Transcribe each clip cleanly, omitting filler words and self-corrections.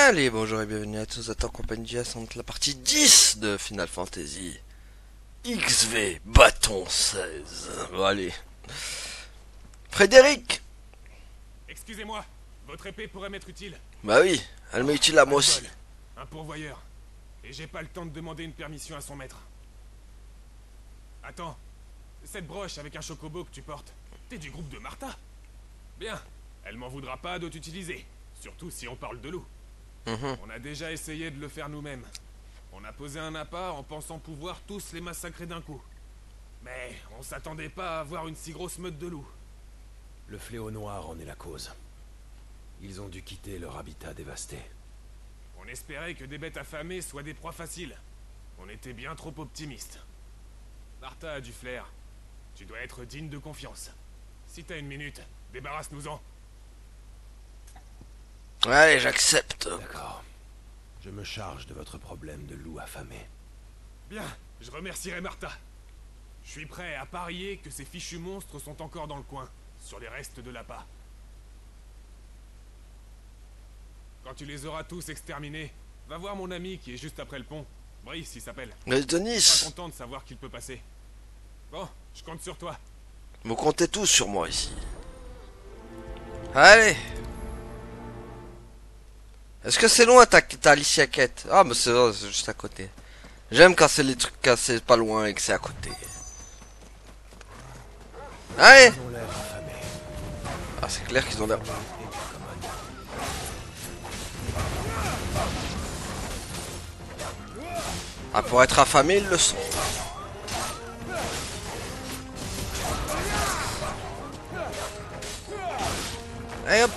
Allez, bonjour et bienvenue à tous en compagnie de JS, la partie 10 de Final Fantasy XV Bâton 16. Bon, allez. Frédéric. Excusez-moi, votre épée pourrait m'être utile. Bah oui, elle m'est utile à moi aussi. Un pourvoyeur. Et j'ai pas le temps de demander une permission à son maître. Attends, cette broche avec un chocobo que tu portes, t'es du groupe de Martha. Bien, elle m'en voudra pas de t'utiliser, surtout si on parle de loup. On a déjà essayé de le faire nous-mêmes. On a posé un appât en pensant pouvoir tous les massacrer d'un coup. Mais on s'attendait pas à avoir une si grosse meute de loups. Le fléau noir en est la cause. Ils ont dû quitter leur habitat dévasté. On espérait que des bêtes affamées soient des proies faciles. On était bien trop optimistes. Martha a du flair. Tu dois être digne de confiance. Si t'as une minute, débarrasse-nous-en. Allez, j'accepte. D'accord. Je me charge de votre problème de loup affamé. Bien, je remercierai Martha. Je suis prêt à parier que ces fichus monstres sont encore dans le coin, sur les restes de l'appât. Quand tu les auras tous exterminés, va voir mon ami qui est juste après le pont. Brice, il s'appelle. Mais Je Denis, suis content de savoir qu'il peut passer. Bon, je compte sur toi. vous comptez tous sur moi ici. Allez. Est-ce que c'est loin ta Alicia Quête? Ah, mais c'est juste à côté. J'aime quand c'est les trucs quand c'est pas loin et que c'est à côté. Allez. Ils ont l'air affamés. Ah, c'est clair qu'ils ont l'air. Ah, pour être affamés, ils le sont. Allez hop.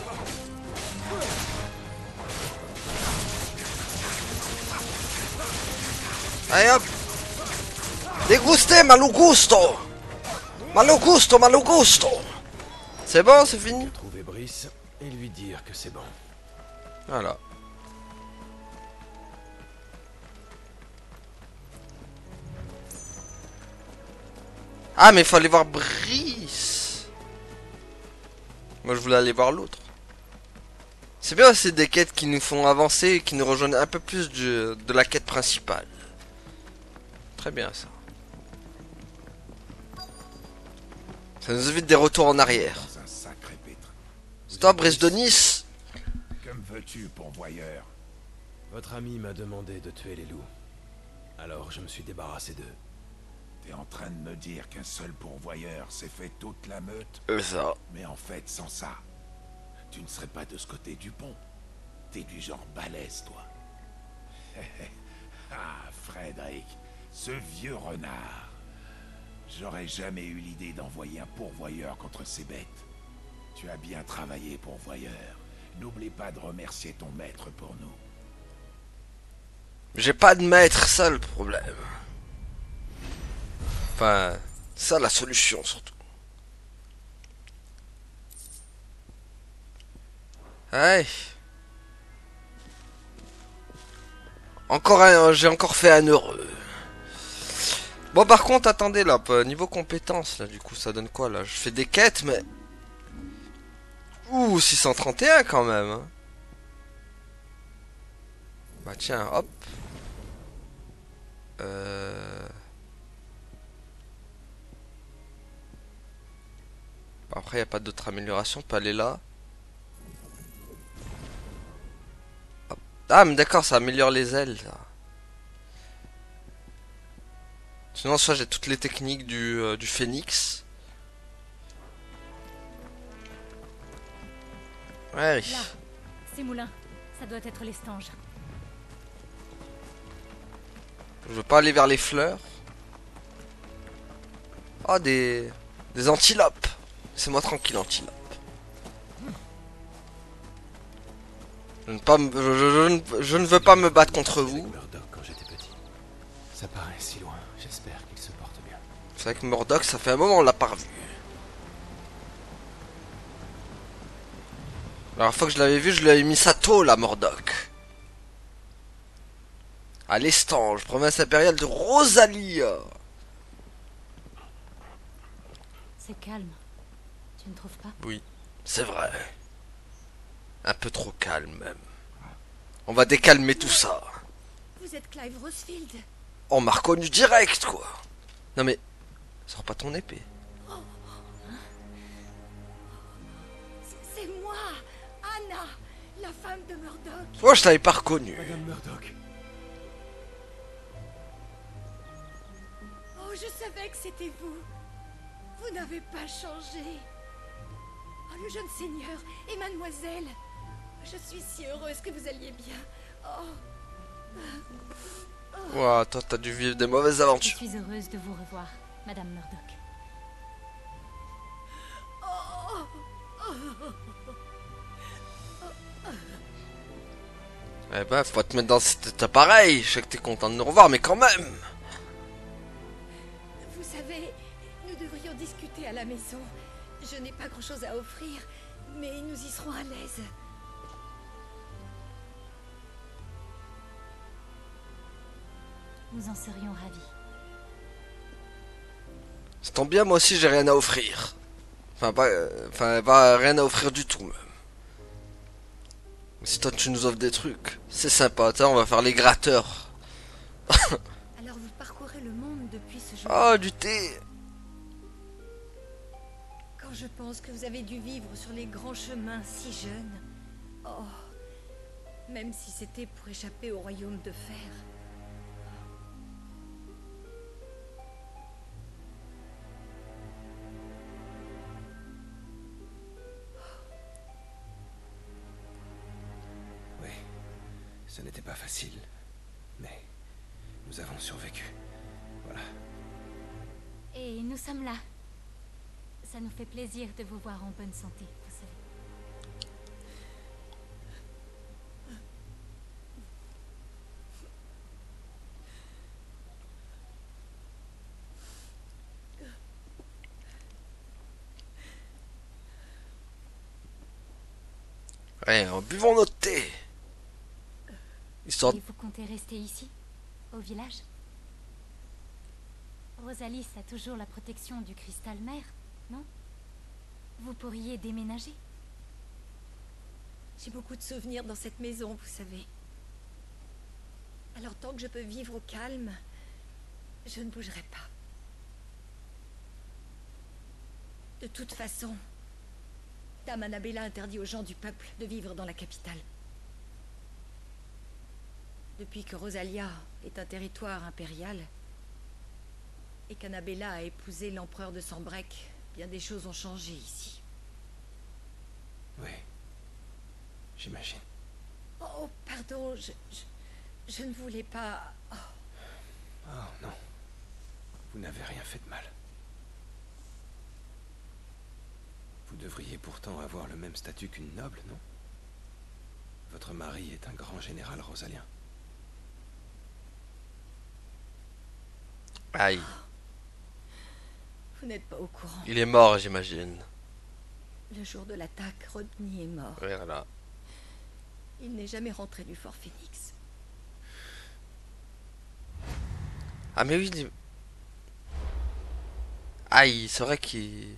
Allez hop. Dégustez, malugusto. Malugusto, malugusto. C'est bon, c'est fini? Trouver Brice et lui dire que c'est bon. Voilà. Ah, mais il fallait voir Brice. Moi, je voulais aller voir l'autre. C'est bien, c'est des quêtes qui nous font avancer et qui nous rejoignent un peu plus de la quête principale. Très bien, ça. Ça nous évite des retours en arrière. Dans un sacré pétrin. Stop, Brice de Nice. Que me veux-tu, pourvoyeur? Votre ami m'a demandé de tuer les loups. Alors je me suis débarrassé d'eux. T'es en train de me dire qu'un seul pourvoyeur s'est fait toute la meute? Ça. Mais en fait, sans ça, tu ne serais pas de ce côté du pont. T'es du genre balèze, toi. Ah, Frédéric, ce vieux renard. J'aurais jamais eu l'idée d'envoyer un pourvoyeur contre ces bêtes. Tu as bien travaillé, pourvoyeur. N'oublie pas de remercier ton maître pour nous. J'ai pas de maître, ça le problème. Enfin, ça la solution surtout. Ouais. Encore un, j'ai encore fait un heureux. Bon, par contre, attendez là, niveau compétences là, du coup, ça donne quoi là? Je fais des quêtes, mais ouh, 631 quand même. Hein. Bah tiens, hop. Après, il n'y a pas d'autre amélioration. On peut aller là. Hop. Ah, mais d'accord, ça améliore les ailes. Ça. Sinon, soit j'ai toutes les techniques du phénix. Ouais. Là, ces moulins, ça doit être les stanges. Je veux pas aller vers les fleurs. Oh, des antilopes. C'est-moi tranquille, antilope. Je ne veux pas me battre contre Avec vous. Murdoch quand j'étais petit. Ça paraît si loin. J'espère qu'il se porte bien. C'est vrai que Murdoch, ça fait un moment on l'a pas revu. La dernière fois que je l'avais vu, je lui avais mis sa tôle à Murdoch. À l'estange, province impériale de Rosalia. C'est calme. Tu ne trouves pas? Oui, c'est vrai. Un peu trop calme même. On va décalmer tout ça. Vous êtes Clive Rosefield. On m'a reconnu direct, quoi. Non mais, sors pas ton épée. C'est moi, Anna, la femme de Murdoch. Oh, je t'avais pas reconnu. Madame Murdoch. Oh, je savais que c'était vous. Vous n'avez pas changé. Oh, le jeune seigneur et mademoiselle. Je suis si heureuse que vous alliez bien. Oh. Ouah, toi, t'as dû vivre des mauvaises Je aventures. suis heureuse de vous revoir, Madame Murdoch. Eh ben, faut te mettre dans cet état pareil. Je sais que t'es content de nous revoir, mais quand même. Vous savez, nous devrions discuter à la maison. Je n'ai pas grand-chose à offrir, mais nous y serons à l'aise. Nous en serions ravis. Ça tombe bien, moi aussi, j'ai rien à offrir. Pas rien à offrir du tout, même. Mais si toi, tu nous offres des trucs, c'est sympa. Tiens, on va faire les gratteurs. Alors vous parcourez le monde depuis ce jour. Oh, du thé. Quand je pense que vous avez dû vivre sur les grands chemins si jeune. Oh, même si c'était pour échapper au royaume de fer. Oui, ce n'était pas facile, mais nous avons survécu. Voilà. Et nous sommes là. Ça nous fait plaisir de vous voir en bonne santé, vous savez. Allez, buvons notre thé. Histoire... Et vous comptez rester ici, au village? Rosalis a toujours la protection du cristal mère, non? Vous pourriez déménager? J'ai beaucoup de souvenirs dans cette maison, vous savez. Alors tant que je peux vivre au calme, je ne bougerai pas. De toute façon, Dame Annabella interdit aux gens du peuple de vivre dans la capitale. Depuis que Rosalia est un territoire impérial et qu'Annabella a épousé l'empereur de Sanbreque, bien des choses ont changé ici. Oui, j'imagine. Oh, pardon, je ne voulais pas... Oh. Oh non, vous n'avez rien fait de mal. Vous devriez pourtant avoir le même statut qu'une noble, non? Votre mari est un grand général rosalien. Aïe. Vous n'êtes pas au courant. Il est mort, j'imagine. Le jour de l'attaque, Rodney est mort. Ouais, voilà. Il n'est jamais rentré du Fort Phoenix. Ah mais oui. Aïe, c'est vrai qu'il...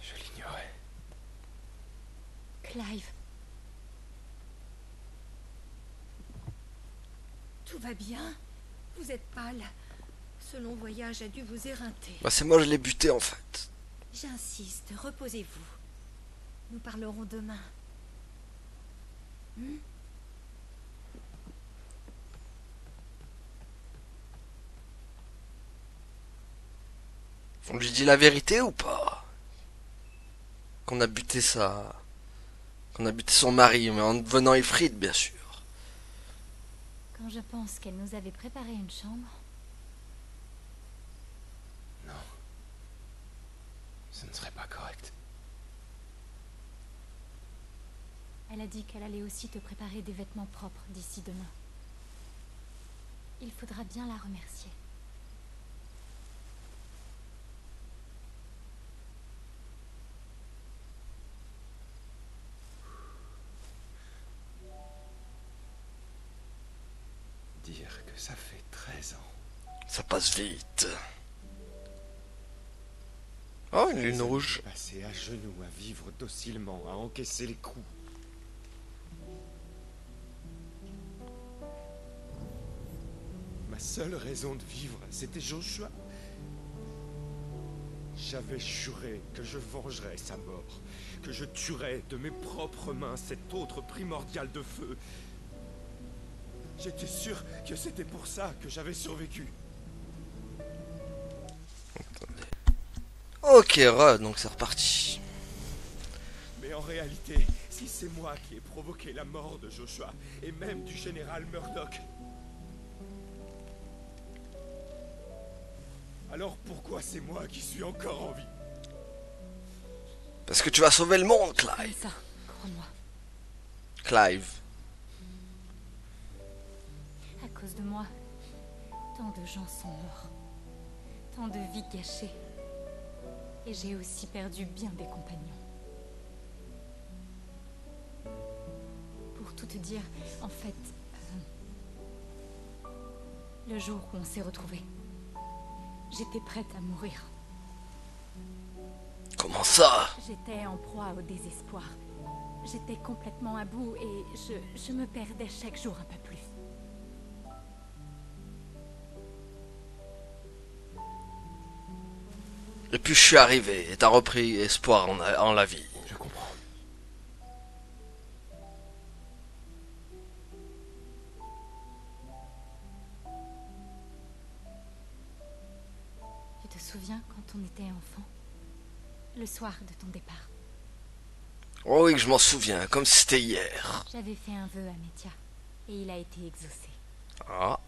Je l'ignorais. Clive, Tout va bien? Vous êtes pâle. Ce long voyage a dû vous éreinter. Bah c'est moi, je l'ai buté en fait. J'insiste, reposez-vous. Nous parlerons demain. Hmm? On lui dit la vérité ou pas? Qu'on a buté ça... Qu'on a buté son mari, mais en devenant Ifrit, bien sûr. quand je pense qu'elle nous avait préparé une chambre... Non. Ce ne serait pas correct. Elle a dit qu'elle allait aussi te préparer des vêtements propres d'ici demain. Il faudra bien la remercier. Dire que ça fait 13 ans. Ça passe vite. Oh, une lune rouge. Passer à genoux, à vivre docilement, à encaisser les coups. Ma seule raison de vivre, c'était Joshua. J'avais juré que je vengerais sa mort, que je tuerais de mes propres mains cet autre primordial de feu. J'étais sûr que c'était pour ça que j'avais survécu. Ok, donc c'est reparti. Mais en réalité, si c'est moi qui ai provoqué la mort de Joshua, et même du général Murdoch, alors pourquoi c'est moi qui suis encore en vie? Parce que tu vas sauver le monde, Comme Clive. ça, crois-moi. Clive. À cause de moi, tant de gens sont morts. Tant de vies gâchées. Et j'ai aussi perdu bien des compagnons. Pour tout te dire, en fait... le jour où on s'est retrouvés, j'étais prête à mourir. Comment ça? J'étais en proie au désespoir. J'étais complètement à bout et je me perdais chaque jour un peu plus. Et puis je suis arrivé et t'as repris espoir en la vie. Je comprends. Tu te souviens quand on était enfant? Le soir de ton départ. Oh oui, que je m'en souviens, comme si c'était hier. J'avais fait un vœu à Métia et il a été exaucé. Ah.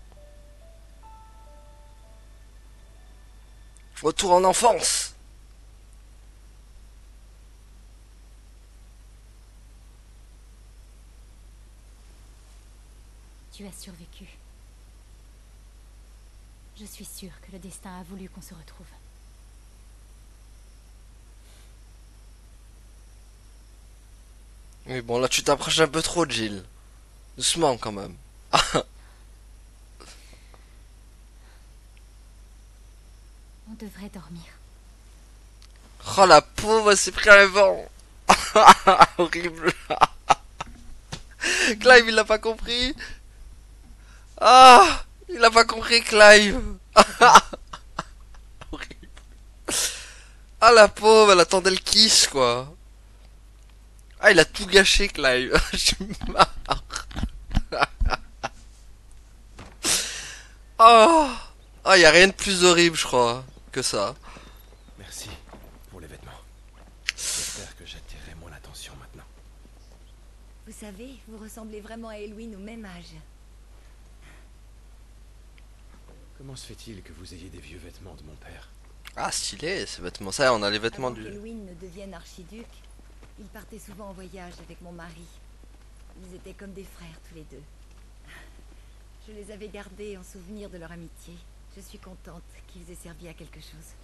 Retour en enfance. Tu as survécu. Je suis sûre que le destin a voulu qu'on se retrouve. Mais bon, là tu t'approches un peu trop, Jill. Doucement quand même. On devrait dormir. Oh la pauvre, elle s'est pris un vent. Horrible. Clive, il l'a pas compris. Ah, il a pas compris, Clive. Horrible. Ah la pauvre, elle attendait le kiss quoi. Ah, il a tout gâché, Clive. Je suis marre. Oh, ah, y a rien de plus horrible, je crois, que ça. Merci pour les vêtements. J'espère que j'attirerai mon attention maintenant. Vous savez, vous ressemblez vraiment à Elwyn au même âge. Comment se fait-il que vous ayez des vieux vêtements de mon père? Ah, stylé, ces vêtements. Ça, on a les vêtements Avant du... qu'Elwyn ne devienne archiduc, il partait souvent en voyage avec mon mari. Ils étaient comme des frères tous les deux. Je les avais gardés en souvenir de leur amitié. Je suis contente qu'ils aient servi à quelque chose.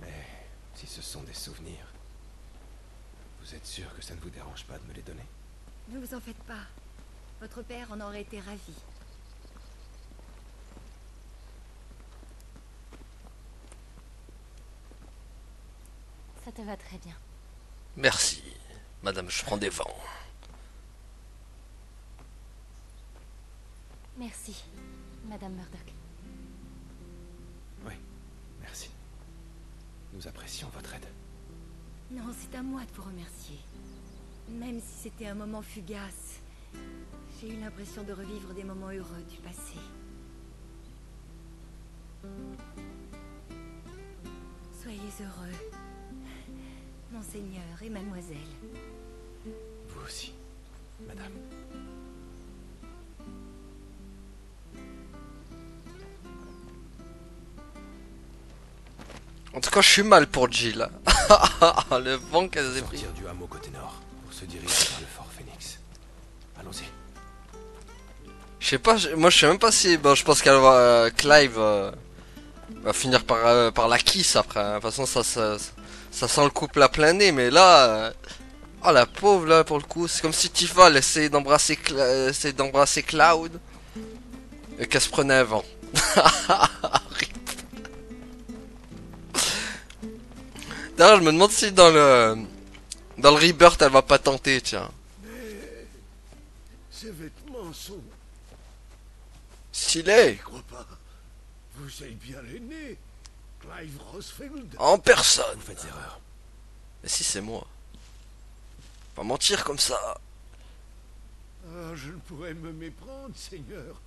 Mais si ce sont des souvenirs, vous êtes sûr que ça ne vous dérange pas de me les donner? Ne vous en faites pas. Votre père en aurait été ravi. Ça te va très bien. Merci, madame, je prends des vents. Merci, Madame Murdoch. Oui, merci. Nous apprécions votre aide. Non, c'est à moi de vous remercier. Même si c'était un moment fugace, j'ai eu l'impression de revivre des moments heureux du passé. Soyez heureux, Monseigneur et Mademoiselle. Vous aussi, madame. En tout cas, je suis mal pour Jill. Le vent qu'elle a pris. Sortir du hameau côté nord pour se diriger vers le fort Phoenix. Allons-y. Je sais pas, moi je sais même pas si... Bon, je pense qu'elle va... Clive va finir par la kiss après. De toute façon, ça sent le couple à plein nez, mais là... Oh la pauvre là, pour le coup. C'est comme si Tifa elle essayait d'embrasser Cloud. Et qu'elle se prenait un vent. D'ailleurs, je me demande si dans le Rebirth elle va pas tenter, tiens. Ces vêtements sont... Stylé. Je crois pas. Vous êtes bien l'aîné, Clive Rosfield. En personne. Vous faites erreur. Mais si, c'est moi. Pas mentir comme ça. Ah, je ne pourrais me méprendre, Seigneur.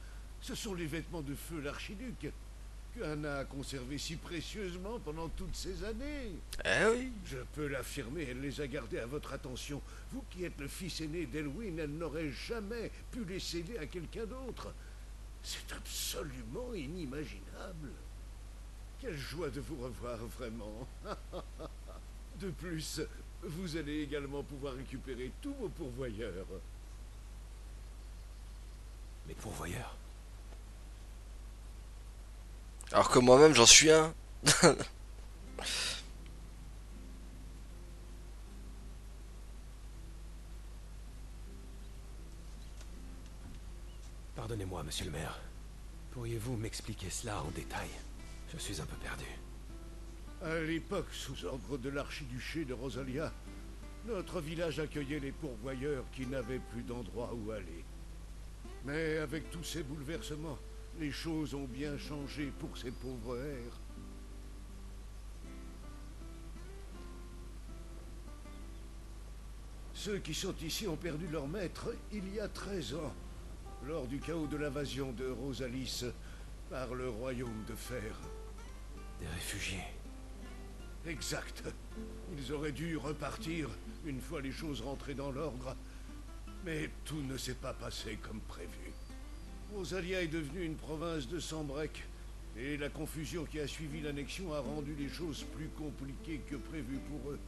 Ce sont les vêtements de feu l'archiduc qu'Anna a conservés si précieusement pendant toutes ces années. Eh oui. Je peux l'affirmer, elle les a gardés à votre attention. Vous qui êtes le fils aîné d'Elwyn, elle n'aurait jamais pu les céder à quelqu'un d'autre. C'est absolument inimaginable. Quelle joie de vous revoir, vraiment. De plus, vous allez également pouvoir récupérer tous vos pourvoyeurs. Mes pourvoyeurs. Alors que moi-même, j'en suis un. Pardonnez-moi, monsieur le maire. Pourriez-vous m'expliquer cela en détail? Je suis un peu perdu. À l'époque, sous ordre de l'archiduché de Rosalia, notre village accueillait les pourvoyeurs qui n'avaient plus d'endroit où aller. Mais avec tous ces bouleversements, les choses ont bien changé pour ces pauvres airs. Ceux qui sont ici ont perdu leur maître il y a 13 ans, lors du chaos de l'invasion de Rosalis par le royaume de fer. Des réfugiés. Exact. Ils auraient dû repartir une fois les choses rentrées dans l'ordre. Mais tout ne s'est pas passé comme prévu. Rosalia est devenue une province de sans-break, et la confusion qui a suivi l'annexion a rendu les choses plus compliquées que prévu pour eux.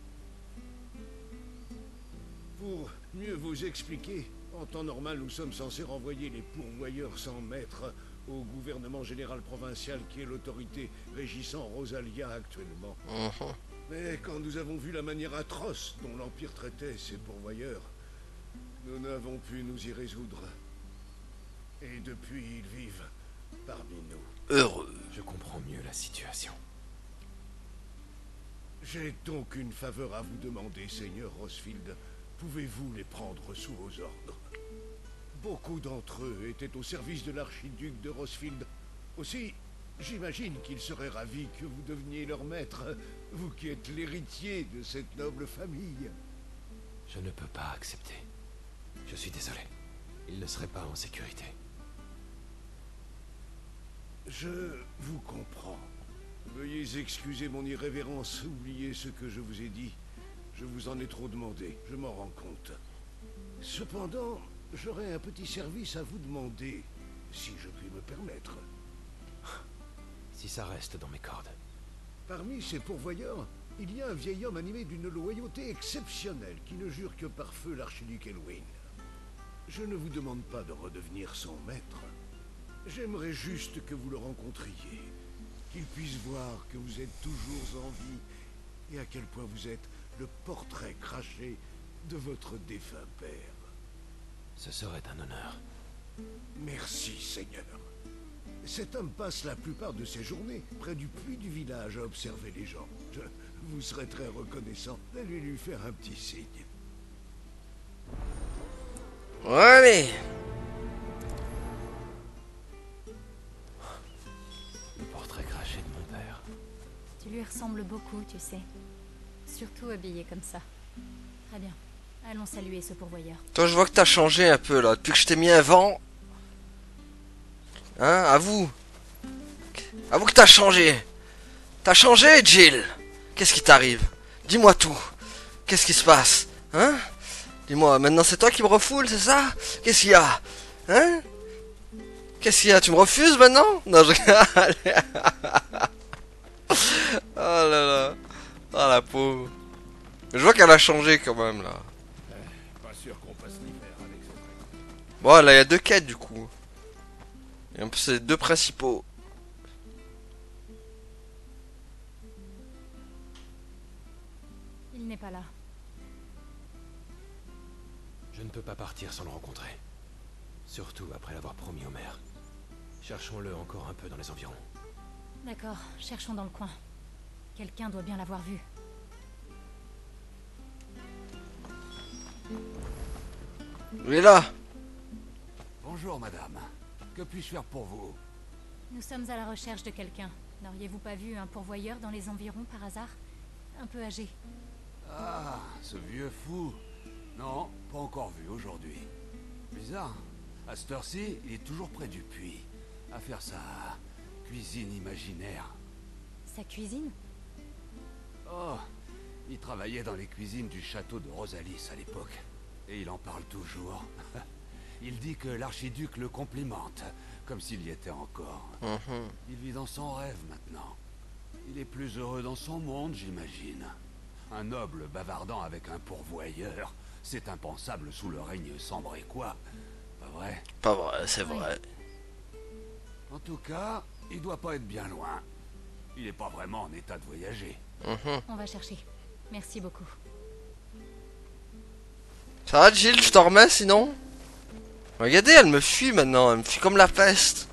Pour mieux vous expliquer, en temps normal, nous sommes censés renvoyer les pourvoyeurs sans maître au gouvernement général provincial qui est l'autorité régissant Rosalia actuellement. Mais quand nous avons vu la manière atroce dont l'Empire traitait ses pourvoyeurs, nous n'avons pu nous y résoudre. Et depuis, ils vivent parmi nous. Heureux. Je comprends mieux la situation. J'ai donc une faveur à vous demander, Seigneur Rosfield. Pouvez-vous les prendre sous vos ordres? Beaucoup d'entre eux étaient au service de l'archiduc de Rosfield. Aussi, j'imagine qu'ils seraient ravis que vous deveniez leur maître, vous qui êtes l'héritier de cette noble famille. Je ne peux pas accepter. Je suis désolé. Ils ne seraient pas en sécurité. Je vous comprends. Veuillez excuser mon irrévérence, oubliez ce que je vous ai dit. Je vous en ai trop demandé, je m'en rends compte. Cependant, j'aurais un petit service à vous demander, si je puis me permettre. Si ça reste dans mes cordes. Parmi ces pourvoyeurs, il y a un vieil homme animé d'une loyauté exceptionnelle qui ne jure que par feu l'archiduc Elwyn. Je ne vous demande pas de redevenir son maître. J'aimerais juste que vous le rencontriez, qu'il puisse voir que vous êtes toujours en vie et à quel point vous êtes le portrait craché de votre défunt père. Ce serait un honneur. Merci, Seigneur. Cet homme passe la plupart de ses journées près du puits du village à observer les gens. Je vous serais très reconnaissant d'aller lui faire un petit signe. Allez. Le portrait craché de mon père. Tu lui ressembles beaucoup, tu sais. Surtout habillé comme ça. Très bien. Allons saluer ce pourvoyeur. Toi, je vois que t'as changé un peu là. Depuis que je t'ai mis un vent. Hein, avoue. Avoue que t'as changé. T'as changé, Jill. Qu'est-ce qui t'arrive? Dis-moi tout. Qu'est-ce qui se passe? Hein? Dis-moi, maintenant c'est toi qui me refoule, c'est ça? Qu'est-ce qu'il y a? Hein? Qu'est-ce qu'il y a? Tu me refuses maintenant? Non, je... Oh là là. Oh la pauvre. Je vois qu'elle a changé quand même là. Pas sûr qu'on passe l'hiver avec cette récolte. Bon, là il y a deux quêtes du coup. Et en plus c'est les deux principaux. Il n'est pas là. Je ne peux pas partir sans le rencontrer. Surtout après l'avoir promis au maire. Cherchons-le encore un peu dans les environs. D'accord, cherchons dans le coin. Quelqu'un doit bien l'avoir vu. Il est là. Bonjour, madame. Que puis-je faire pour vous? Nous sommes à la recherche de quelqu'un. N'auriez-vous pas vu un pourvoyeur dans les environs par hasard? Un peu âgé. Ah, ce vieux fou. Non, pas encore vu aujourd'hui. Bizarre. À cette heure-ci, il est toujours près du puits. À faire sa cuisine imaginaire. Sa cuisine? Oh, il travaillait dans les cuisines du château de Rosalis à l'époque. Et il en parle toujours. Il dit que l'archiduc le complimente, comme s'il y était encore. Il vit dans son rêve maintenant. Il est plus heureux dans son monde, j'imagine. Un noble bavardant avec un pourvoyeur, c'est impensable sous le règne sambrécois. Pas vrai? Pas vrai, c'est vrai. En tout cas, il doit pas être bien loin. Il est pas vraiment en état de voyager. On va chercher. Merci beaucoup. Ça va, Jill, je t'en remets sinon? Regardez, elle me fuit maintenant, elle me fuit comme la peste.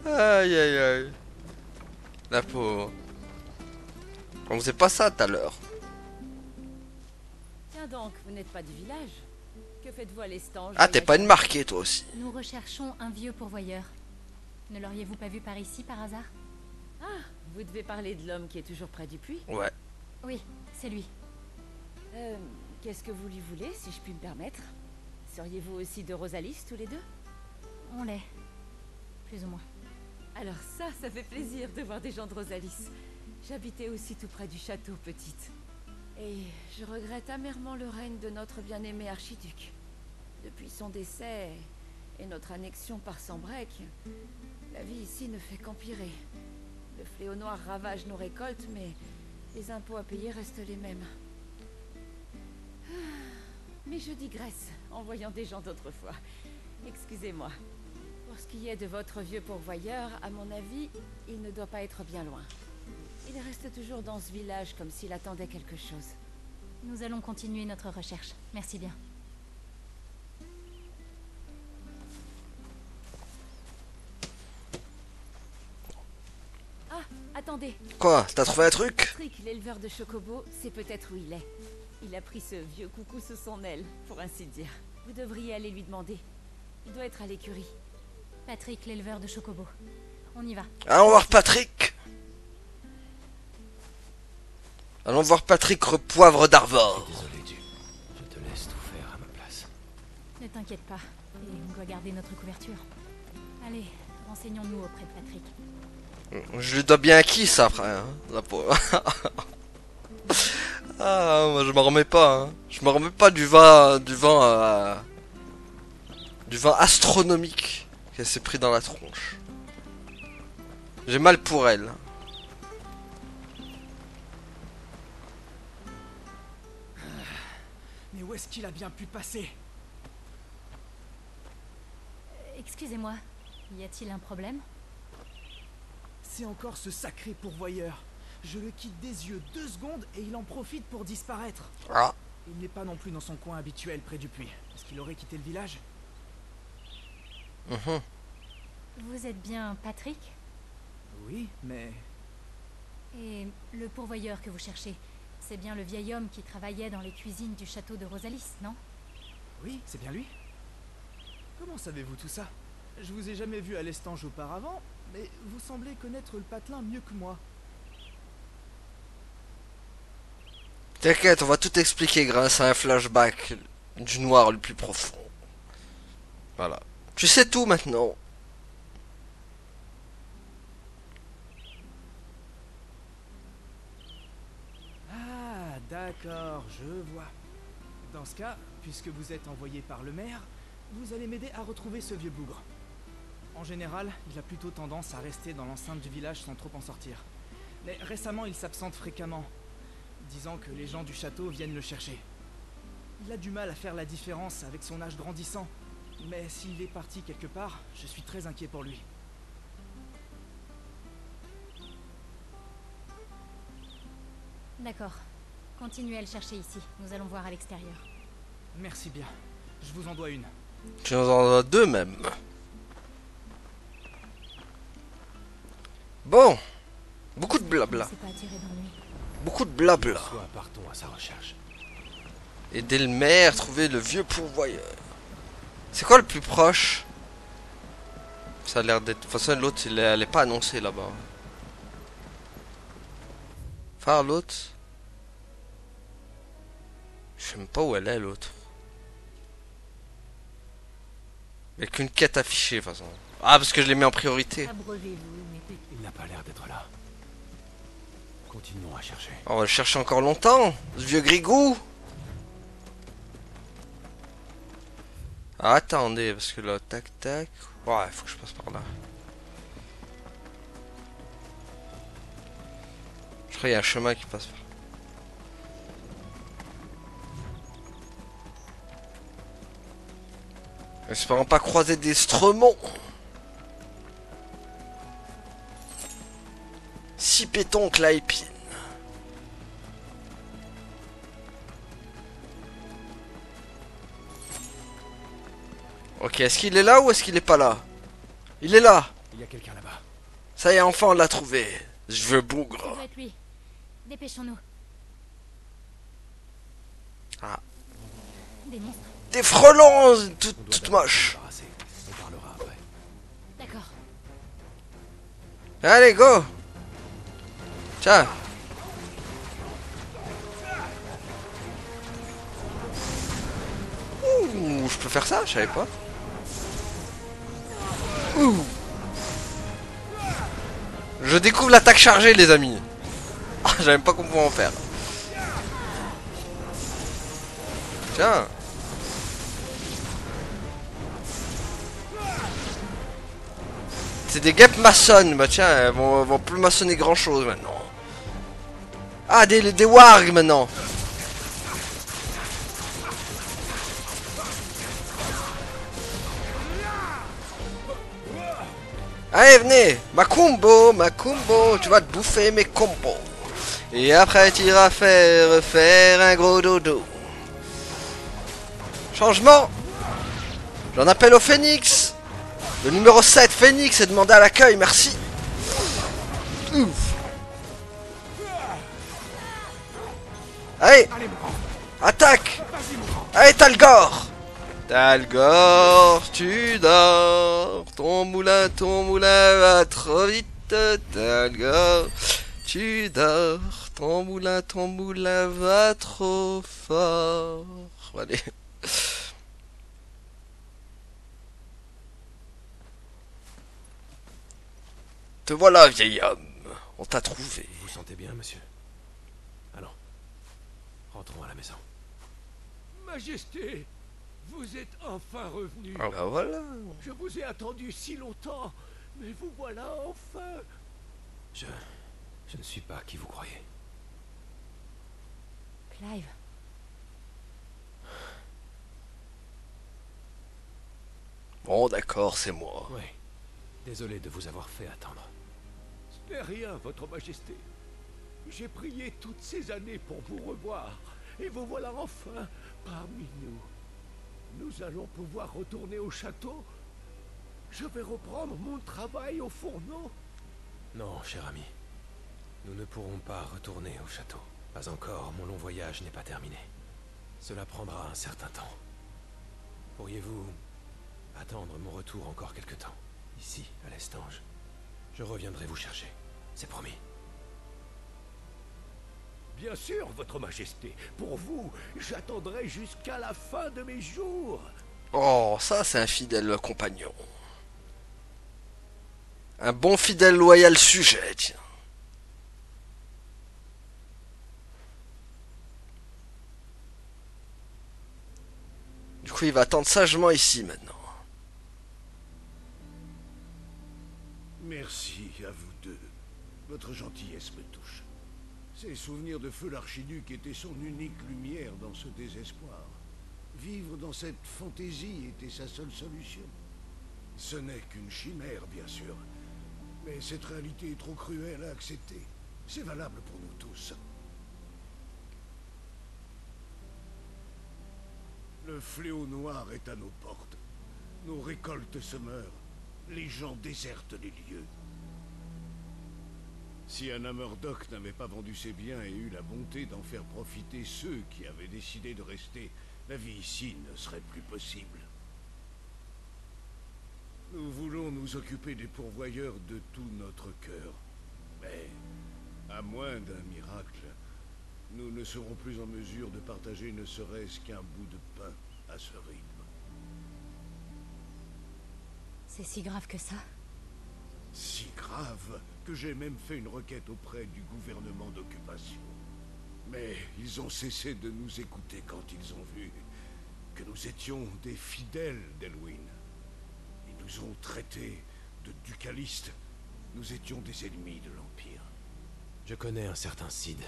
Aïe aïe aïe. La pauvre. On faisait pas ça tout à l'heure. Tiens donc, vous n'êtes pas du village? Que faites-vous à l'estange? Ah, t'es pas une marquée toi aussi. Nous recherchons un vieux pourvoyeur. Ne l'auriez-vous pas vu par ici par hasard? Ah, vous devez parler de l'homme qui est toujours près du puits? Ouais. Oui, c'est lui. Qu'est-ce que vous lui voulez, si je puis me permettre? Seriez-vous aussi de Rosalis, tous les deux? On l'est. Plus ou moins. Alors ça fait plaisir de voir des gens de Rosalis. J'habitais aussi tout près du château, petite. Et je regrette amèrement le règne de notre bien-aimé archiduc. Depuis son décès et notre annexion par Sambrec, la vie ici ne fait qu'empirer. Le fléau noir ravage nos récoltes, mais les impôts à payer restent les mêmes. Mais je digresse en voyant des gens d'autrefois. Excusez-moi. Pour ce qui est de votre vieux pourvoyeur, à mon avis, il ne doit pas être bien loin. Il reste toujours dans ce village comme s'il attendait quelque chose. Nous allons continuer notre recherche. Merci bien. Ah, attendez. Quoi? T'as trouvé un truc? Patrick, l'éleveur de chocobos, c'est peut-être où il est. Il a pris ce vieux coucou sous son aile, pour ainsi dire. Vous devriez aller lui demander. Il doit être à l'écurie. Patrick, l'éleveur de chocobo. On y va. Allons voir Patrick. Allons voir Patrick Repoivre d'Arvor. Désolé, Dieu. Je te laisse tout faire à ma place. Ne t'inquiète pas. Et on doit garder notre couverture. Allez, renseignons-nous auprès de Patrick. Je lui dois bien à qui ça après, hein, la pauvre. Ah, moi je m'en remets pas. Hein. Je me remets pas du vin astronomique qu'elle s'est pris dans la tronche. J'ai mal pour elle. Mais où est-ce qu'il a bien pu passer? Excusez-moi, y a-t-il un problème? C'est encore ce sacré pourvoyeur. Je le quitte des yeux 2 secondes et il en profite pour disparaître. Ah. Il n'est pas non plus dans son coin habituel près du puits. Est-ce qu'il aurait quitté le village? Vous êtes bien Patrick? Oui, mais... Et le pourvoyeur que vous cherchez, c'est bien le vieil homme qui travaillait dans les cuisines du château de Rosalis, non? Oui, c'est bien lui. Comment savez-vous tout ça? Je vous ai jamais vu à l'estange auparavant, mais vous semblez connaître le patelin mieux que moi. T'inquiète, on va tout expliquer grâce à un flashback du noir le plus profond. Voilà. Tu sais tout maintenant. Ah, d'accord, je vois. Dans ce cas, puisque vous êtes envoyé par le maire, vous allez m'aider à retrouver ce vieux bougre. En général, il a plutôt tendance à rester dans l'enceinte du village sans trop en sortir. Mais récemment, il s'absente fréquemment, disant que les gens du château viennent le chercher. Il a du mal à faire la différence avec son âge grandissant, mais s'il est parti quelque part, je suis très inquiet pour lui. D'accord. Continuez à le chercher ici. Nous allons voir à l'extérieur. Merci bien. Je vous en dois une. Tu en as 2 même. Bon. Beaucoup de blabla. C'est pas attiré d'ennui. Beaucoup de blabla. Soit partons à sa recherche. Aider le maire, trouver le vieux pourvoyeur. C'est quoi le plus proche? Ça a l'air d'être... De toute façon, l'autre, elle est pas annoncée là-bas. Enfin, l'autre... Je sais même pas où elle est, l'autre. Il n'y a qu'une quête affichée, de toute façon. Ah, parce que je l'ai mis en priorité. Il n'a pas l'air d'être là. Continuons à chercher. On va le chercher encore longtemps, ce vieux grigou. Ah, attendez, parce que là, tac, tac... Ouais, il faut que je passe par là. Je crois qu'il y a un chemin qui passe par là. Espérons pas croiser des stremons. Si pétoncle la épine. Ok, est-ce qu'il est là ou est-ce qu'il est pas là? Il est là. Il y a quelqu'un là-bas. Ça y est, enfin on l'a trouvé. Je veux bougre. Ça doit être lui. Dépêchons-nous. Ah. Des monstres. Des frelons toutes moches. On parlera après. D'accord. Allez, go. Tiens. Ouh, je peux faire ça? Je savais pas. Ouh. Je découvre l'attaque chargée, les amis. Ah, j'avais même pas qu'on pouvait en faire. Tiens. C'est des guêpes maçonnes. Bah tiens, elles vont plus maçonner grand chose maintenant. Ah, des wargs maintenant. Allez, venez. Macumbo, tu vas te bouffer mes combos. Et après, tu iras faire un gros dodo. Changement. J'en appelle au Phénix. Le numéro 7, Phénix, est demandé à l'accueil, merci. Ouf. Allez. Attaque. Allez, Talgor. Talgor, tu dors. Ton moulin va trop vite. Talgor, tu dors. Ton moulin va trop fort. Allez. Te voilà, vieil homme. On t'a trouvé. Vous vous sentez bien, monsieur? Allons. Rentrons à la maison. Majesté, vous êtes enfin revenu. Ah bah voilà. Je vous ai attendu si longtemps, mais vous voilà enfin. Je ne suis pas qui vous croyez. Clive. Bon, d'accord, c'est moi. Oui. Désolé de vous avoir fait attendre. Ce n'est rien, votre majesté. J'ai prié toutes ces années pour vous revoir, et vous voilà enfin parmi nous. Nous allons pouvoir retourner au château. Je vais reprendre mon travail au fourneau. Non, cher ami. Nous ne pourrons pas retourner au château. Pas encore, mon long voyage n'est pas terminé. Cela prendra un certain temps. Pourriez-vous attendre mon retour encore quelque temps, ici, à l'Estange? Je reviendrai vous chercher, c'est promis. Bien sûr, votre majesté. Pour vous, j'attendrai jusqu'à la fin de mes jours. Oh, ça c'est un fidèle compagnon. Un bon fidèle loyal sujet, tiens. Du coup, il va attendre sagement ici maintenant. Merci à vous deux. Votre gentillesse me touche. Ces souvenirs de feu l'archiduc étaient son unique lumière dans ce désespoir. Vivre dans cette fantaisie était sa seule solution. Ce n'est qu'une chimère, bien sûr. Mais cette réalité est trop cruelle à accepter. C'est valable pour nous tous. Le fléau noir est à nos portes. Nos récoltes se meurent. Les gens désertent les lieux. Si Anna Murdoch n'avait pas vendu ses biens et eu la bonté d'en faire profiter ceux qui avaient décidé de rester, la vie ici ne serait plus possible. Nous voulons nous occuper des pourvoyeurs de tout notre cœur. Mais, à moins d'un miracle, nous ne serons plus en mesure de partager ne serait-ce qu'un bout de pain à ce rythme. C'est si grave que ça? Si grave que j'ai même fait une requête auprès du gouvernement d'occupation. Mais ils ont cessé de nous écouter quand ils ont vu que nous étions des fidèles d'Elwyn. Ils nous ont traités de ducalistes. Nous étions des ennemis de l'Empire. Je connais un certain Cid,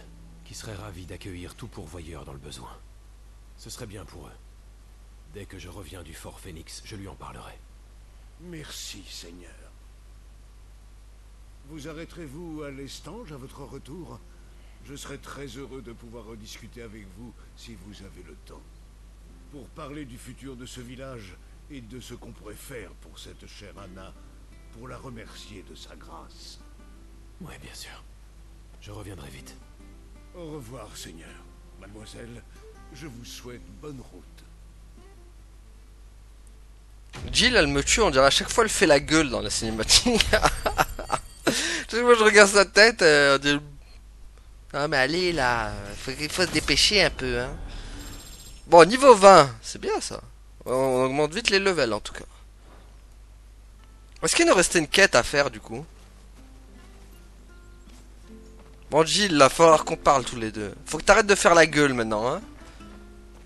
qui serait ravi d'accueillir tout pourvoyeur dans le besoin. Ce serait bien pour eux. Dès que je reviens du Fort Phoenix, je lui en parlerai. Merci, Seigneur. Vous arrêterez-vous à l'Estange à votre retour? Je serai très heureux de pouvoir rediscuter avec vous si vous avez le temps. Pour parler du futur de ce village et de ce qu'on pourrait faire pour cette chère Anna, pour la remercier de sa grâce. Oui, bien sûr. Je reviendrai vite. Au revoir, Seigneur. Mademoiselle, je vous souhaite bonne route. Jill, elle me tue, on dirait à chaque fois elle fait la gueule dans la cinématique. Chaque fois que je regarde sa tête, on dit... Ah mais allez là, il faut se dépêcher un peu hein. Bon, niveau 20, c'est bien ça. On augmente vite les levels en tout cas. Est-ce qu'il nous restait une quête à faire du coup? Bon Jill, il va falloir qu'on parle tous les deux. Faut que t'arrêtes de faire la gueule maintenant hein.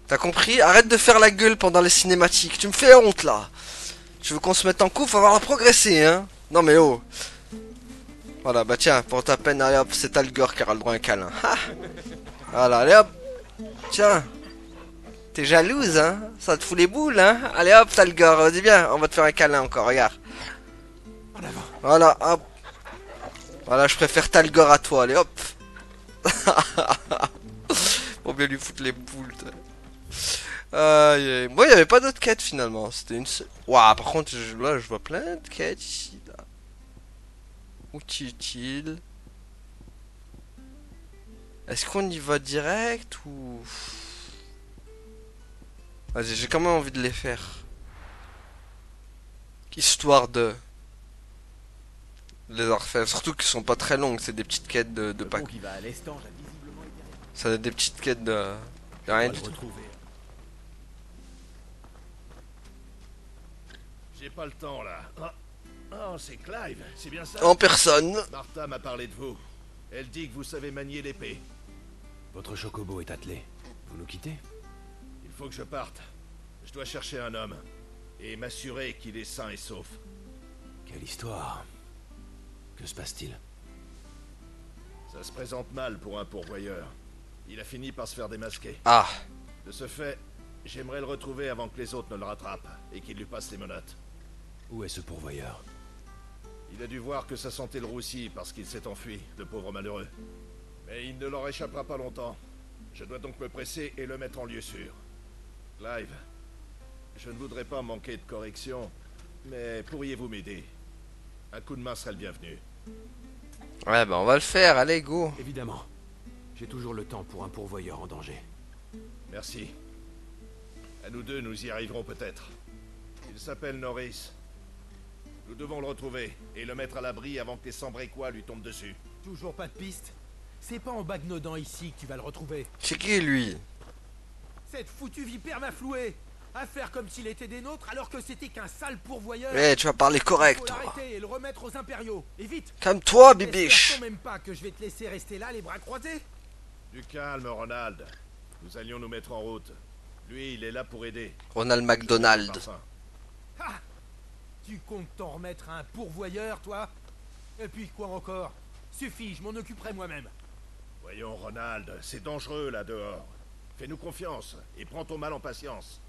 T'as compris? Arrête de faire la gueule pendant les cinématiques. Tu me fais honte là. Tu veux qu'on se mette en couple? Faut avoir progressé hein. Non mais oh. Voilà, bah tiens, pour ta peine, allez hop, c'est Talgor qui aura le droit à un câlin. Ha, voilà, allez hop. Tiens. T'es jalouse, hein? Ça te fout les boules, hein? Allez hop, Talgor, dis bien, on va te faire un câlin encore, regarde. Voilà, hop. Voilà, je préfère Talgor à toi, allez hop. Pour bien lui foutre les boules. Moi, il n'y avait pas d'autres quêtes finalement. C'était une seule. Waouh, par contre, là, je vois plein de quêtes ici. Là. Outils utiles. Est-ce qu'on y va direct ou... Vas-y, j'ai quand même envie de les faire. Histoire de... les refaire. Surtout qu'ils sont pas très longues, c'est des petites quêtes de pack. Ça des petites quêtes de... rien du tout. J'ai pas le temps là. Oh, c'est Clive, c'est bien ça? En personne. Martha m'a parlé de vous. Elle dit que vous savez manier l'épée. Votre chocobo est attelé. Vous nous quittez? Il faut que je parte. Je dois chercher un homme. Et m'assurer qu'il est sain et sauf. Quelle histoire. Que se passe-t-il? Ça se présente mal pour un pourvoyeur. Il a fini par se faire démasquer. Ah. De ce fait, j'aimerais le retrouver avant que les autres ne le rattrapent et qu'il lui passe les menottes. Où est ce pourvoyeur? Il a dû voir que ça sentait le roussi parce qu'il s'est enfui, le pauvre malheureux. Mais il ne leur échappera pas longtemps. Je dois donc me presser et le mettre en lieu sûr. Clive, je ne voudrais pas manquer de correction, mais pourriez-vous m'aider? Un coup de main serait le bienvenu. Ouais, bah on va le faire, allez, go. Évidemment. J'ai toujours le temps pour un pourvoyeur en danger. Merci. À nous deux, nous y arriverons peut-être. Il s'appelle Norris. Nous devons le retrouver et le mettre à l'abri avant que les sans-brécois lui tombent dessus. Toujours pas de piste? C'est pas en bagnodan ici que tu vas le retrouver. C'est qui lui? Cette foutue vipère m'a floué. À faire comme s'il était des nôtres alors que c'était qu'un sale pourvoyeur. Eh, tu vas parler correct, toi. Faut l'arrêter et le remettre aux impériaux. Et vite. Calme-toi, bibiche. J'espère même pas que je vais te laisser rester là les bras croisés. Du calme, Ronald. Nous allions nous mettre en route. Lui, il est là pour aider. Ronald McDonald. Ah, tu comptes t'en remettre à un pourvoyeur, toi? Et puis quoi encore? Suffit, je m'en occuperai moi-même. Voyons, Ronald, c'est dangereux là dehors. Fais-nous confiance et prends ton mal en patience.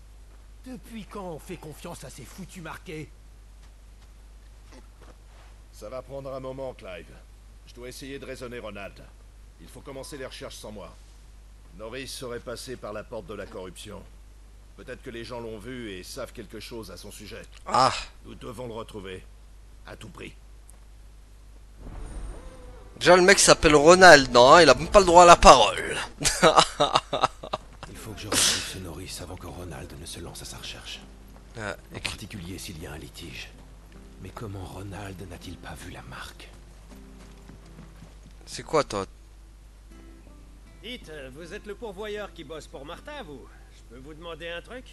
Depuis quand on fait confiance à ces foutus marqués? Ça va prendre un moment, Clive. Je dois essayer de raisonner Ronald. Il faut commencer les recherches sans moi. Norris serait passé par la porte de la corruption. Peut-être que les gens l'ont vu et savent quelque chose à son sujet. Ah. Nous devons le retrouver. À tout prix. Déjà, le mec s'appelle Ronald, non hein, il a même pas le droit à la parole. Il faut que je retrouve ce Norris avant que Ronald ne se lance à sa recherche. En particulier s'il y a un litige. Mais comment Ronald n'a-t-il pas vu la marque? C'est quoi toi? Dites, vous êtes le pourvoyeur qui bosse pour Martha, vous? Je peux vous demander un truc?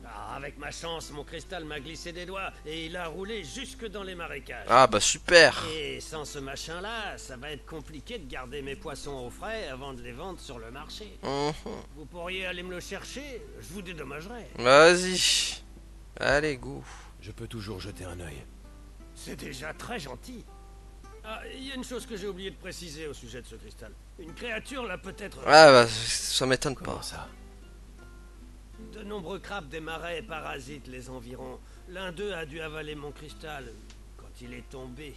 Ah, avec ma chance, mon cristal m'a glissé des doigts et il a roulé jusque dans les marécages. Ah bah super. Et sans ce machin-là, ça va être compliqué de garder mes poissons au frais avant de les vendre sur le marché. Vous pourriez aller me le chercher? Je vous dédommagerais. Vas-y. Allez, go. Je peux toujours jeter un œil. C'est déjà très gentil. Ah, il y a une chose que j'ai oublié de préciser au sujet de ce cristal. Une créature là peut-être... Ah bah ça m'étonne pas. Ça? De nombreux crabes des marais parasitent les environs. L'un d'eux a dû avaler mon cristal quand il est tombé.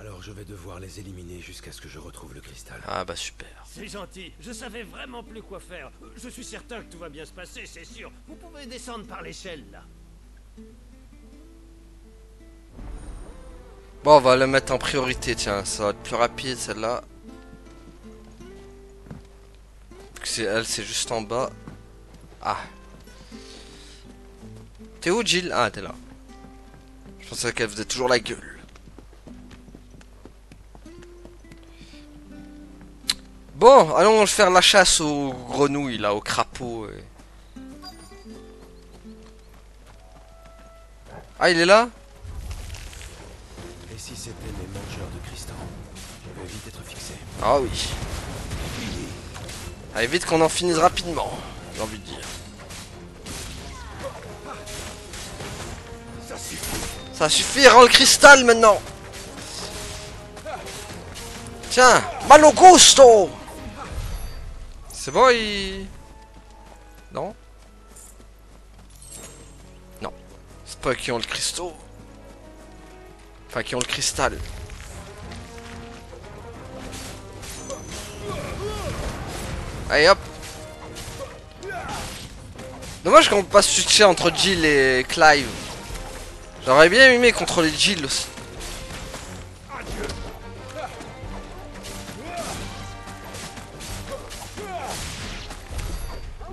Alors je vais devoir les éliminer jusqu'à ce que je retrouve le cristal. Ah bah super. C'est gentil, je savais vraiment plus quoi faire. Je suis certain que tout va bien se passer, c'est sûr. Vous pouvez descendre par l'échelle là. Bon, on va le mettre en priorité, tiens, ça va être plus rapide celle-là. Elle, c'est juste en bas. Ah. T'es où, Jill? Ah, t'es là. Je pensais qu'elle faisait toujours la gueule. Bon, allons faire la chasse aux grenouilles, là, aux crapauds. Ah, il est là? Et si c'était mes mangeurs de cristaux? Je vais vite être fixé. Ah oui. Allez, vite qu'on en finisse rapidement, j'ai envie de dire. Ça suffit, rends le cristal maintenant. Tiens, malo gusto. C'est bon, il... Non? Non. C'est pas qui ont le cristaux. Enfin, qui ont le cristal. Allez hop. Dommage qu'on peut pas switcher entre Jill et Clive. J'aurais bien aimé contrôler Jill aussi.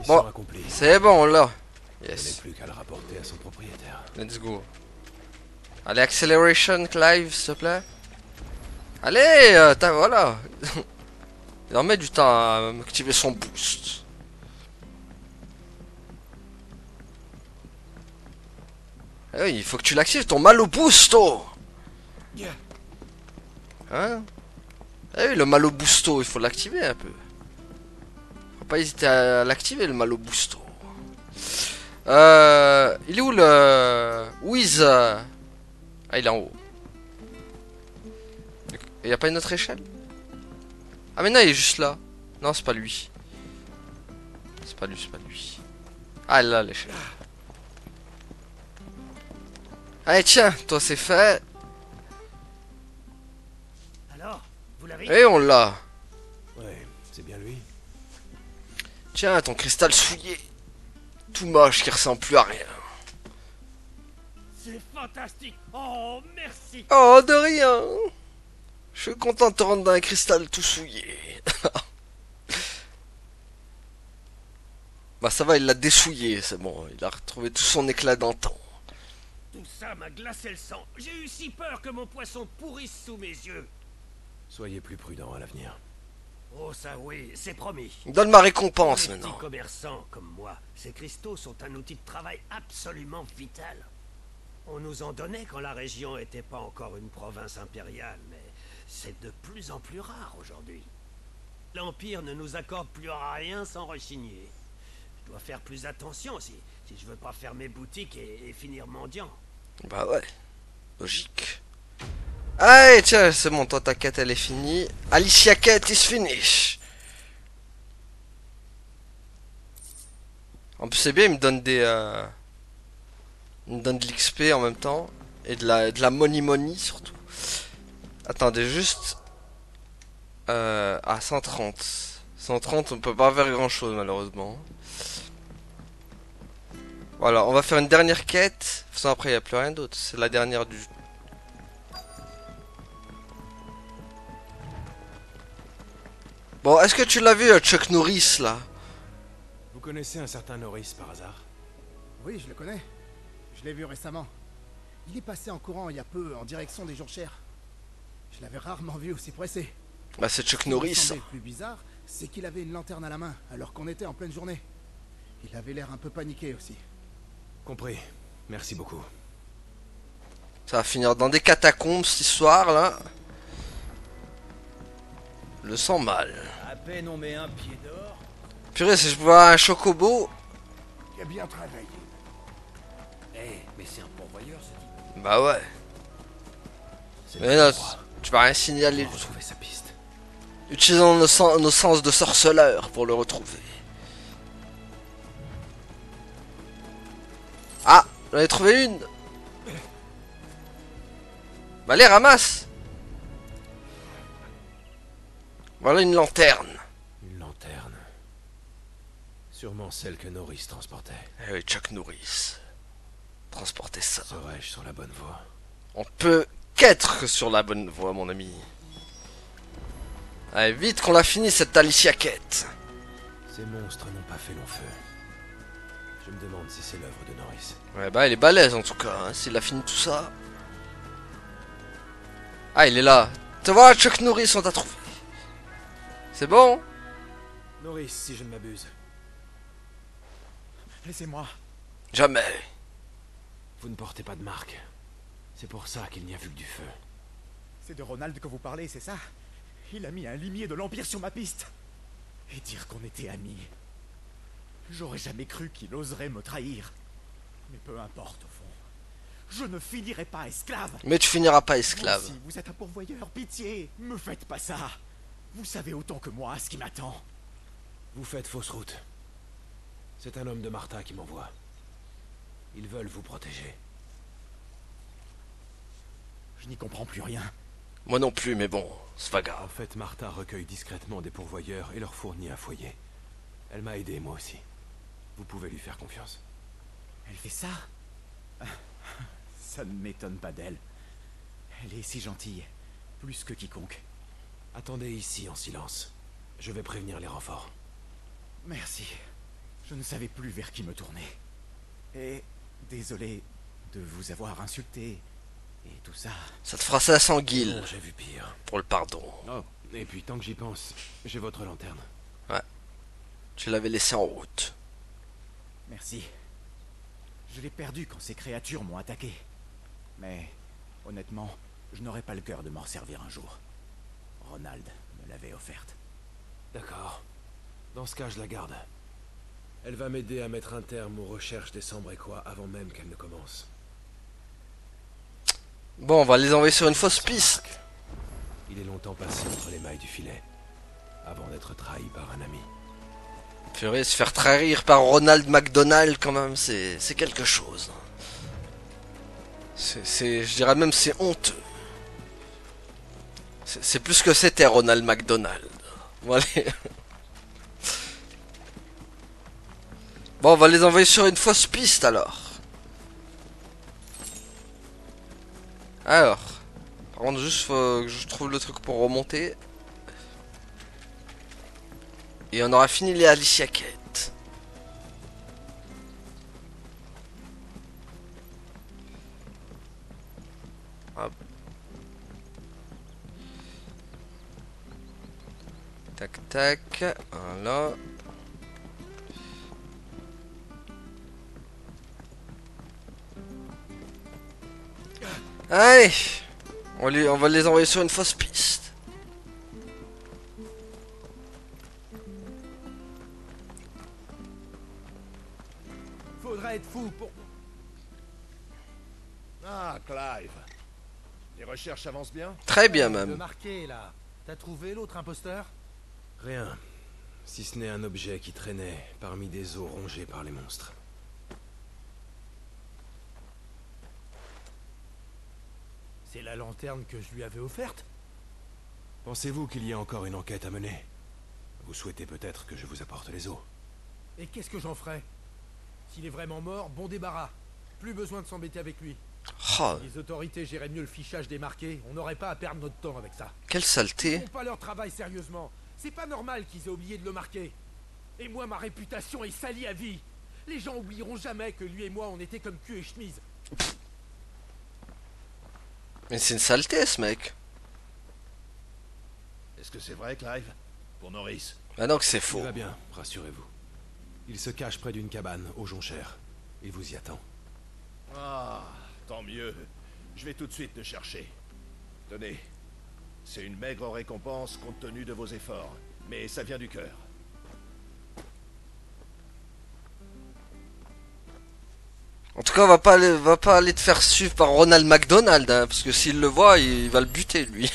Bon, c'est bon, on l'a. Yes. Plus qu'à le rapporter à son propriétaire. Let's go. Allez, acceleration, Clive, s'il te plaît. Allez, voilà. Il en met du temps à activer son boost. Eh oui, il faut que tu l'actives, ton malo boosto. Hein? Eh oui, le malo boosto, il faut l'activer un peu. Faut pas hésiter à l'activer, le malo boosto. Il est où le... Wiz? Ah, il est en haut. Il n'y a pas une autre échelle? Ah mais non, il est juste là. Non, c'est pas lui. C'est pas lui, c'est pas lui. Ah là, l'échelle. Allez, tiens, toi c'est fait. Alors, vous l'avez? Et on l'a. Ouais, c'est bien lui. Tiens, ton cristal souillé. Tout moche qui ressemble plus à rien. C'est fantastique. Oh, merci. Oh, de rien. Je suis content de te rendre dans un cristal tout souillé. Bah ça va, il l'a dessouillé, c'est bon. Il a retrouvé tout son éclat d'antan. Tout ça m'a glacé le sang. J'ai eu si peur que mon poisson pourrisse sous mes yeux. Soyez plus prudent à l'avenir. Oh ça oui, c'est promis. Donne ma récompense Pour les maintenant. petits commerçants comme moi, ces cristaux sont un outil de travail absolument vital. On nous en donnait quand la région n'était pas encore une province impériale, mais c'est de plus en plus rare aujourd'hui. L'Empire ne nous accorde plus rien sans rechigner. Je dois faire plus attention si je veux pas fermer boutique et finir mendiant. Bah ouais, logique. Allez, tiens, c'est bon, toi ta quête elle est finie. Alicia quête is finish. En plus c'est bien, il me donne des... Il me donne de l'XP en même temps. Et de la money surtout. Attendez, juste... à 130. 130, on peut pas faire grand chose malheureusement. Voilà, on va faire une dernière quête. De toute façon, après, il n'y a plus rien d'autre. C'est la dernière du... Bon, est-ce que tu l'as vu, Chuck Norris, là? Vous connaissez un certain Norris, par hasard? Oui, je le connais. Je l'ai vu récemment. Il est passé en courant il y a peu en direction des Jourchères. Je l'avais rarement vu aussi pressé. Bah c'est Chuck Ce qui me Norris. semblait le plus bizarre, c'est qu'il avait une lanterne à la main alors qu'on était en pleine journée. Il avait l'air un peu paniqué aussi. Compris. Merci beaucoup. Ça va finir dans des catacombes cette histoire là. Le sens mal. À peine on met un pied dehors. Purée, si je pouvais avoir un chocobo. Il a bien travaillé. Mais c'est un pourvoyeur, ce type. Bah ouais. Mais là, tu vas rien signaler. Retrouver sa piste. Utilisons nos sens de sorceleur pour le retrouver. Ah, j'en ai trouvé une. Bah allez, ramasse. Voilà une lanterne. Une lanterne. Sûrement celle que Norris transportait. Eh oui, Chuck Norris. Transporter ça. Serais-je sur la bonne voie? On peut qu'être sur la bonne voie, mon ami. Allez, vite qu'on l'a fini cette Alicia quête. Ces monstres n'ont pas fait long feu. Je me demande si c'est l'œuvre de Norris. Ouais, bah, il est balèze en tout cas, hein, s'il a fini tout ça. Ah, il est là. Tu vois, Chuck Norris, on t'a trouvé. C'est bon? Norris, si je ne m'abuse. Laissez-moi. Jamais. Vous ne portez pas de marque. C'est pour ça qu'il n'y a vu que du feu. C'est de Ronald que vous parlez, c'est ça? Il a mis un limier de l'Empire sur ma piste. Et dire qu'on était amis. J'aurais jamais cru qu'il oserait me trahir. Mais peu importe au fond. Je ne finirai pas esclave. Mais tu finiras pas esclave. Vous aussi, vous êtes un pourvoyeur, pitié. Me faites pas ça. Vous savez autant que moi ce qui m'attend. Vous faites fausse route. C'est un homme de Martha qui m'envoie. Ils veulent vous protéger. Je n'y comprends plus rien. Moi non plus, mais bon, c'est pas En grave. fait, Martha recueille discrètement des pourvoyeurs et leur fournit un foyer. Elle m'a aidé, moi aussi. Vous pouvez lui faire confiance. Elle fait ça? Ça ne m'étonne pas d'elle. Elle est si gentille. Plus que quiconque. Attendez ici en silence. Je vais prévenir les renforts. Merci. Je ne savais plus vers qui me tourner. Et désolé de vous avoir insulté et tout ça. Ça te fera ça sans guille. J'ai vu pire. Pour le pardon. Oh, et puis tant que j'y pense, j'ai votre lanterne. Ouais. Tu l'avais laissé en route. Merci. Je l'ai perdu quand ces créatures m'ont attaqué. Mais, honnêtement, je n'aurais pas le cœur de m'en servir un jour. Ronald me l'avait offerte. D'accord. Dans ce cas, je la garde. Elle va m'aider à mettre un terme aux recherches des Sambrequois avant même qu'elles ne commencent. Bon, on va les envoyer sur une fausse piste. Il est longtemps passé entre les mailles du filet, avant d'être trahi par un ami. Purée, se faire trahir par Ronald McDonald quand même, c'est quelque chose. Je dirais même c'est honteux. C'est plus que c'était Ronald McDonald. Voilà. Bon, on va les envoyer sur une fausse piste alors. Alors, par contre, juste faut que je trouve le truc pour remonter. Et on aura fini les Alicia quêtes. Hop. Tac tac, voilà. Allez, on va les envoyer sur une fausse piste. Faudrait être fou pour... Ah, Clive. Les recherches avancent bien? Très bien Le même. marqué, là. T'as trouvé l'autre imposteur? Rien. Si ce n'est un objet qui traînait parmi des os rongés par les monstres. C'est la lanterne que je lui avais offerte? Pensez-vous qu'il y a encore une enquête à mener? Vous souhaitez peut-être que je vous apporte les os? Et qu'est-ce que j'en ferai? S'il est vraiment mort, bon débarras. Plus besoin de s'embêter avec lui. Oh, Les autorités géraient mieux le fichage des marqués. On n'aurait pas à perdre notre temps avec ça. quelle Ils saleté. font pas leur travail sérieusement. C'est pas normal qu'ils aient oublié de le marquer. Et moi, ma réputation est salie à vie. Les gens oublieront jamais que lui et moi, on était comme cul et chemise. Mais c'est une saleté, ce mec. Est-ce que c'est vrai, Clive? Pour Norris? Ah non, que c'est faux. Il va bien, rassurez-vous. Il se cache près d'une cabane, aux jonchères. Il vous y attend. Ah, tant mieux. Je vais tout de suite le chercher. Tenez. C'est une maigre récompense compte tenu de vos efforts. Mais ça vient du cœur. En tout cas, va pas aller te faire suivre par Ronald McDonald, hein, parce que s'il le voit, il va le buter, lui.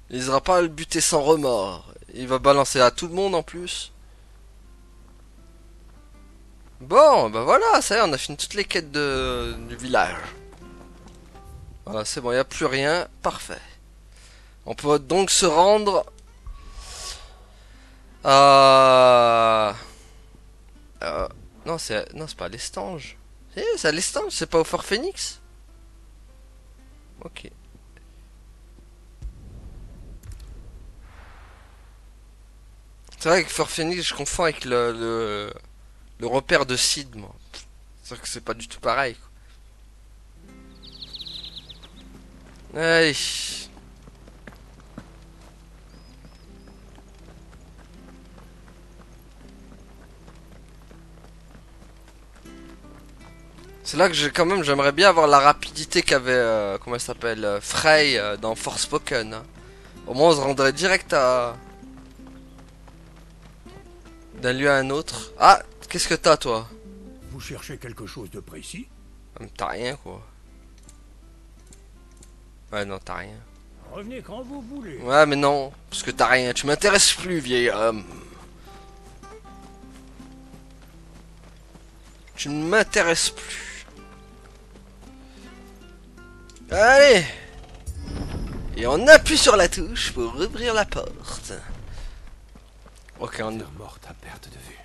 Il n'ira pas à le buter sans remords. Il va balancer à tout le monde en plus. Bon, bah voilà, ça y est, on a fini toutes les quêtes du village. Voilà, c'est bon, il n'y a plus rien. Parfait. On peut donc se rendre à... non, c'est pas à l'Estange. C'est à l'Estange, c'est pas au Fort Phoenix. Ok. C'est vrai que Fort Phoenix, je confonds avec le repère de Sid, moi. C'est vrai que c'est pas du tout pareil, quoi. Allez. C'est là que j'aimerais bien avoir la rapidité qu'avait, comment elle s'appelle, Frey dans Forspoken. Hein. Au moins on se rendrait direct d'un lieu à un autre. Ah, qu'est-ce que t'as, toi? Vous cherchez quelque chose de précis? T'as rien, quoi. Ouais, non, t'as rien. Revenez quand vous voulez. Ouais, mais non, parce que t'as rien. Tu m'intéresses plus, vieil homme. Tu ne m'intéresses plus. Allez. Et on appuie sur la touche pour ouvrir la porte. Ok, on est morte à perte de vue.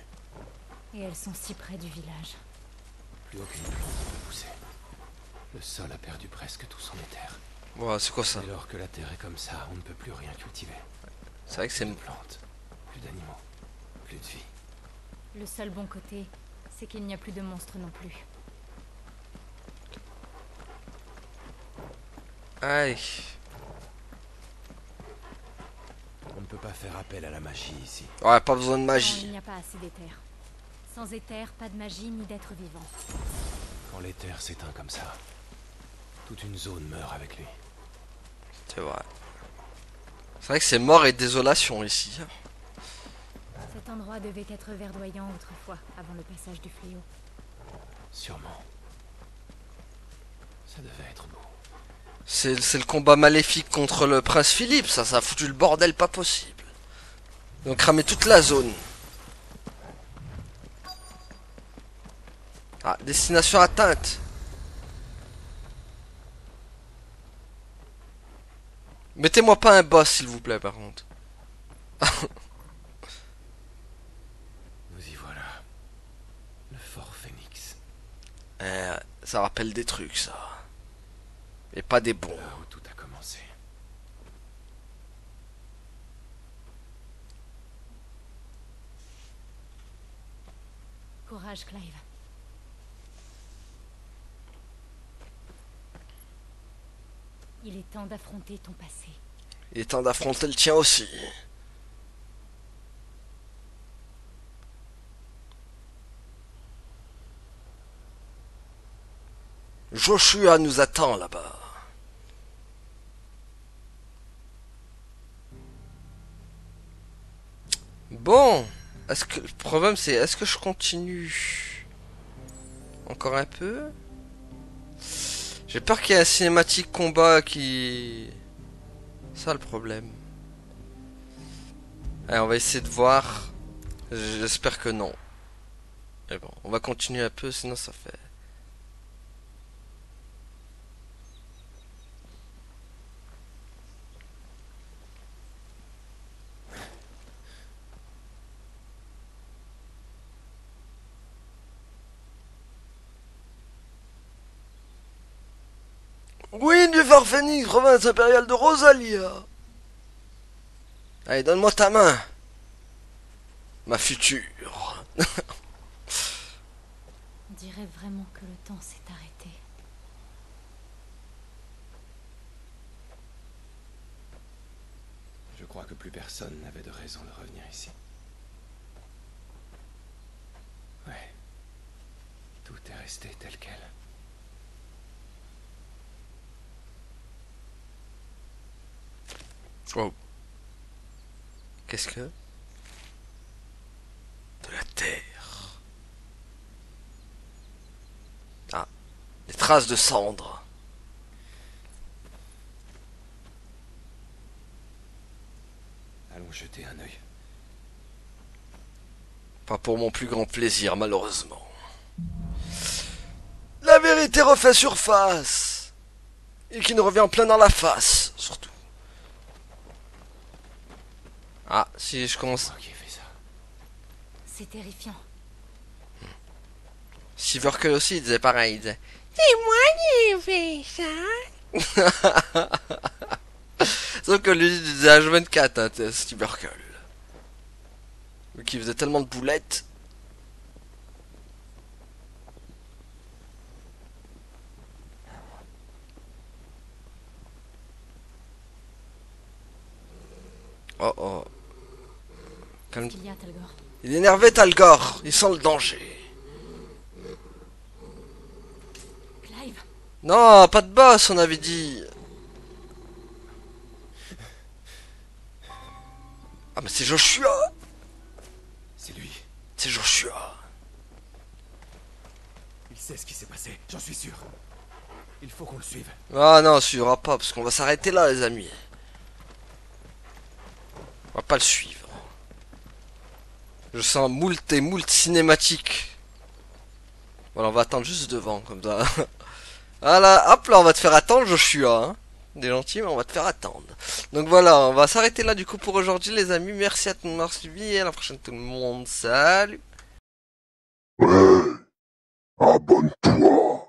Et elles sont si près du village. Plus aucune plante ne peut pousser. Le sol a perdu presque tout son éther. Ouais, c'est quoi ça? Dès lors que la terre est comme ça, on ne peut plus rien cultiver. C'est vrai que c'est plus de plantes, plus d'animaux, plus de vie. Le seul bon côté, c'est qu'il n'y a plus de monstres non plus. Aïe. On ne peut pas faire appel à la magie ici. Ouais, pas besoin de Non, magie. il n'y a pas assez d'éther. Sans éther, pas de magie ni d'être vivant. Quand l'éther s'éteint comme ça, toute une zone meurt avec lui. C'est vrai. C'est vrai que c'est mort et désolation ici. Cet endroit devait être verdoyant autrefois, avant le passage du fléau. Sûrement. Ça devait être beau. C'est le combat maléfique contre le prince Philippe, ça a foutu le bordel pas possible. Donc cramer toute la zone. Ah, destination atteinte. Mettez-moi pas un boss s'il vous plaît par contre. Vous y voilà. Le Fort Phoenix. Ça rappelle des trucs ça. Et pas des bons. Là où tout a commencé. Courage, Clive. Il est temps d'affronter ton passé. Il est temps d'affronter le tien aussi. Joshua nous attend là-bas. Bon, est-ce que le problème c'est est-ce que je continue encore un peu? J'ai peur qu'il y ait un cinématique combat qui... Ça le problème. Allez, on va essayer de voir. J'espère que non. Mais bon, on va continuer un peu, sinon ça fait... Oui, du Fort Phoenix, province impériale de Rosalia. Allez, donne-moi ta main. Ma future. On dirait vraiment que le temps s'est arrêté. Je crois que plus personne n'avait de raison de revenir ici. Ouais. Tout est resté tel quel. Oh. Qu'est-ce que... De la terre. Ah. Des traces de cendres. Allons jeter un œil. Pas pour mon plus grand plaisir, malheureusement. La vérité refait surface. Et qui nous revient en plein dans la face, surtout. Ah, si je commence... C'est terrifiant. Silvercull aussi, il disait pareil, il disait... C'est moi qui ai fait ça. Sauf que lui, il disait H24, hein, Silvercull. Mais qui faisait tellement de boulettes. Oh oh. Calme. Qu'est-ce qu'il y a, Talgor? Il est énervé, Talgor. Il sent le danger. Clive. Non, pas de boss, on avait dit. Ah mais c'est Joshua. C'est lui. C'est Joshua. Il sait ce qui s'est passé, j'en suis sûr. Il faut qu'on le suive. Ah non, on suivra pas, parce qu'on va s'arrêter là, les amis. On va pas le suivre. Je sens moult et moult cinématique. Voilà, on va attendre juste devant, comme ça. Voilà, hop là, on va te faire attendre, Joshua. Hein. Des gentils, mais on va te faire attendre. Donc voilà, on va s'arrêter là du coup pour aujourd'hui, les amis. Merci à tous de m'avoir suivi et à la prochaine tout le monde. Salut. Ouais, abonne-toi.